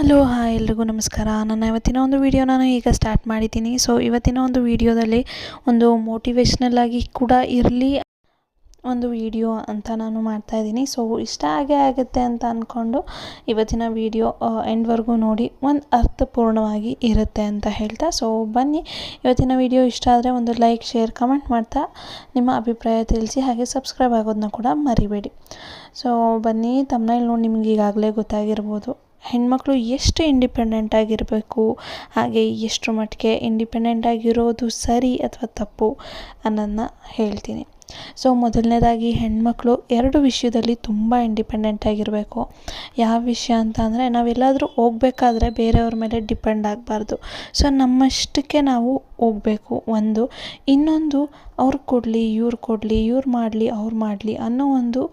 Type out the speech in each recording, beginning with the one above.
Hello hi ಎಲ್ರಿಗೂ ನಮಸ್ಕಾರ. ನನ್ನ ಇವತ್ತಿನ ಒಂದು ವಿಡಿಯೋ ನಾನು ಈಗ ಸ್ಟಾರ್ಟ್ ಮಾಡಿದ್ದೀನಿ. ಸೊ ಇವತ್ತಿನ ಒಂದು ವಿಡಿಯೋದಲ್ಲಿ ಒಂದು ಮೋಟಿವೇಶ್ನಲ್ ಆಗಿ ಕೂಡ ಇರಲಿ ಒಂದು ವಿಡಿಯೋ ಅಂತ ನಾನು ಮಾಡ್ತಾಯಿದ್ದೀನಿ. ಸೊ ಇಷ್ಟ ಆಗೇ ಆಗುತ್ತೆ ಅಂತ ಅಂದ್ಕೊಂಡು ಇವತ್ತಿನ ವಿಡಿಯೋ ಎಂಡ್ವರೆಗೂ ನೋಡಿ, ಒಂದು ಅರ್ಥಪೂರ್ಣವಾಗಿ ಇರುತ್ತೆ ಅಂತ ಹೇಳ್ತಾ, ಸೊ ಬನ್ನಿ ಇವತ್ತಿನ ವಿಡಿಯೋ ಇಷ್ಟ ಆದರೆ ಒಂದು ಲೈಕ್, ಶೇರ್, ಕಮೆಂಟ್ ಮಾಡ್ತಾ ನಿಮ್ಮ ಅಭಿಪ್ರಾಯ ತಿಳಿಸಿ. ಹಾಗೆ ಸಬ್ಸ್ಕ್ರೈಬ್ ಆಗೋದನ್ನ ಕೂಡ ಮರಿಬೇಡಿ. ಸೊ ಬನ್ನಿ, ತಮ್ಮನೇಲಿ ನೋಡಿ ನಿಮ್ಗೆ ಈಗಾಗಲೇ ಗೊತ್ತಾಗಿರ್ಬೋದು ಹೆಣ್ಮಕ್ಳು ಎಷ್ಟು ಇಂಡಿಪೆಂಡೆಂಟ್ ಆಗಿರಬೇಕು, ಹಾಗೆ ಎಷ್ಟು ಮಟ್ಟಿಗೆ ಇಂಡಿಪೆಂಡೆಂಟ್ ಆಗಿರೋದು ಸರಿ ಅಥವಾ ತಪ್ಪು ಅನ್ನೋದನ್ನ ಹೇಳ್ತೀನಿ. ಸೊ ಮೊದಲನೇದಾಗಿ ಹೆಣ್ಮಕ್ಳು 2 ವಿಷಯದಲ್ಲಿ ತುಂಬ ಇಂಡಿಪೆಂಡೆಂಟ್ ಆಗಿರಬೇಕು. ಯಾವ ವಿಷಯ ಅಂತ ಅಂದರೆ, ನಾವೆಲ್ಲಾದರೂ ಹೋಗ್ಬೇಕಾದ್ರೆ ಬೇರೆಯವ್ರ ಮೇಲೆ ಡಿಪೆಂಡ್ ಆಗಬಾರ್ದು. ಸೊ ನಮ್ಮಷ್ಟಕ್ಕೆ ನಾವು ಹೋಗಬೇಕು. ಒಂದು ಇನ್ನೊಂದು ಅವ್ರು ಕೊಡಲಿ, ಇವ್ರು ಕೊಡಲಿ, ಇವ್ರು ಮಾಡಲಿ, ಅವ್ರು ಮಾಡಲಿ ಅನ್ನೋ ಒಂದು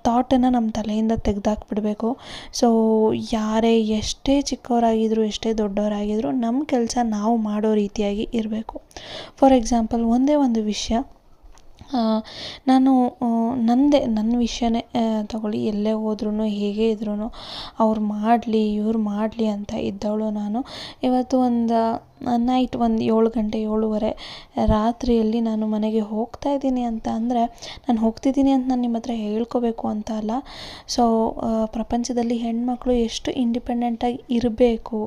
ಥಾಟನ್ನು ನಮ್ಮ ತಲೆಯಿಂದ ತೆಗೆದಾಕ್ಬಿಡ್ಬೇಕು. ಸೊ ಯಾರೇ ಎಷ್ಟೇ ಚಿಕ್ಕವರಾಗಿದ್ದರೂ ಎಷ್ಟೇ ದೊಡ್ಡವರಾಗಿದ್ದರೂ ನಮ್ಮ ಕೆಲಸ ನಾವು ಮಾಡೋ ರೀತಿಯಾಗಿ ಇರಬೇಕು. ಫಾರ್ ಎಕ್ಸಾಂಪಲ್, ಒಂದೇ ಒಂದು ವಿಷಯ, ನಾನು ನನ್ನ ವಿಷಯನೇ ತಗೊಳ್ಳಿ. ಎಲ್ಲೇ ಹೋದ್ರೂ ಹೇಗೆ ಇದ್ರೂ ಅವ್ರು ಮಾಡಲಿ, ಇವ್ರು ಮಾಡಲಿ ಅಂತ ಇದ್ದವಳು ನಾನು. ಇವತ್ತು ಒಂದು ನೈಟ್ ಒಂದು 7 ಗಂಟೆ 7:30 ರಾತ್ರಿಯಲ್ಲಿ ನಾನು ಮನೆಗೆ ಹೋಗ್ತಾ ಇದ್ದೀನಿ ಅಂತ ಅಂದರೆ, ನಾನು ಹೋಗ್ತಿದ್ದೀನಿ ಅಂತ ನಾನು ನಿಮ್ಮ ಹತ್ರ ಹೇಳ್ಕೋಬೇಕು ಅಂತ ಅಲ್ಲ. ಸೊ ಪ್ರಪಂಚದಲ್ಲಿ ಹೆಣ್ಮಕ್ಳು ಎಷ್ಟು ಇಂಡಿಪೆಂಡೆಂಟಾಗಿ ಇರಬೇಕು,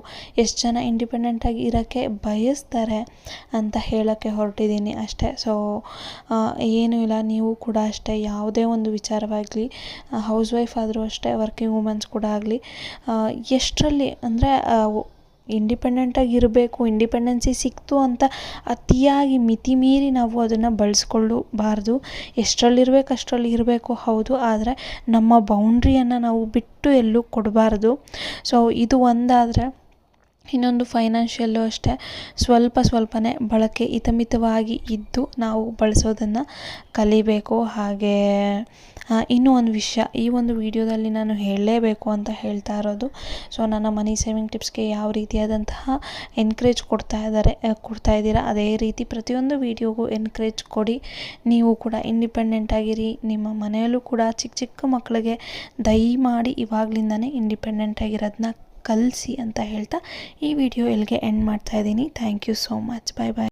ಎಷ್ಟು ಜನ ಇಂಡಿಪೆಂಡೆಂಟಾಗಿ ಇರೋಕ್ಕೆ ಬಯಸ್ತಾರೆ ಅಂತ ಹೇಳೋಕ್ಕೆ ಹೊರಟಿದ್ದೀನಿ ಅಷ್ಟೇ. ಸೊ ಏನೂ ಇಲ್ಲ, ನೀವು ಕೂಡ ಅಷ್ಟೇ. ಯಾವುದೇ ಒಂದು ವಿಚಾರವಾಗಲಿ, ಹೌಸ್ ವೈಫ್ ಆದರೂ ಅಷ್ಟೇ, ವರ್ಕಿಂಗ್ ವುಮೆನ್ಸ್ ಕೂಡ ಆಗಲಿ, ಎಷ್ಟರಲ್ಲಿ ಅಂದರೆ ಇಂಡಿಪೆಂಡೆಂಟಾಗಿ ಇರಬೇಕು, ಇಂಡಿಪೆಂಡೆನ್ಸಿ ಸಿಕ್ತು ಅಂತ ಅತಿಯಾಗಿ ಮಿತಿ ಮೀರಿ ನಾವು ಅದನ್ನು ಬಳಸ್ಕೊಳ್ಳಬಾರ್ದು. ಎಷ್ಟರಲ್ಲಿರಬೇಕು ಅಷ್ಟರಲ್ಲಿ ಇರಬೇಕು, ಹೌದು, ಆದರೆ ನಮ್ಮ ಬೌಂಡ್ರಿಯನ್ನು ನಾವು ಬಿಟ್ಟು ಎಲ್ಲೂ ಕೊಡಬಾರ್ದು. ಸೊ ಇದು ಒಂದಾದರೆ, ಇನ್ನೊಂದು ಫೈನಾನ್ಷಿಯಲ್ಲು ಅಷ್ಟೇ, ಸ್ವಲ್ಪನೇ ಬಳಕೆ ಹಿತಮಿತವಾಗಿ ಇದ್ದು ನಾವು ಬಳಸೋದನ್ನು ಕಲಿಬೇಕು. ಹಾಗೆ ಇನ್ನೂ ಒಂದು ವಿಷಯ ಈ ಒಂದು ವಿಡಿಯೋದಲ್ಲಿ ನಾನು ಹೇಳಲೇಬೇಕು ಅಂತ ಹೇಳ್ತಾ ಇರೋದು, ಸೊ ನನ್ನ ಮನಿ ಸೇವಿಂಗ್ ಟಿಪ್ಸ್ಗೆ ಯಾವ ರೀತಿಯಾದಂತಹ ಎನ್ಕರೇಜ್ ಕೊಡ್ತಾ ಇದ್ದೀರಾ, ಅದೇ ರೀತಿ ಪ್ರತಿಯೊಂದು ವಿಡಿಯೋಗೂ ಎನ್ಕರೇಜ್ ಕೊಡಿ. ನೀವು ಕೂಡ ಇಂಡಿಪೆಂಡೆಂಟ್ ಆಗಿರಿ. ನಿಮ್ಮ ಮನೆಯಲ್ಲೂ ಕೂಡ ಚಿಕ್ಕ ಮಕ್ಕಳಿಗೆ ದಯಮಾಡಿ ಇವಾಗಲಿಂದನೇ ಇಂಡಿಪೆಂಡೆಂಟ್ ಆಗಿರೋದನ್ನ ಕಲಿಸಿ ಅಂತ ಹೇಳ್ತಾ ಈ ವಿಡಿಯೋ ಇಲ್ಲಿಗೆ ಎಂಡ್ ಮಾಡ್ತಾ ಇದ್ದೀನಿ. Thank you so much. Bye bye.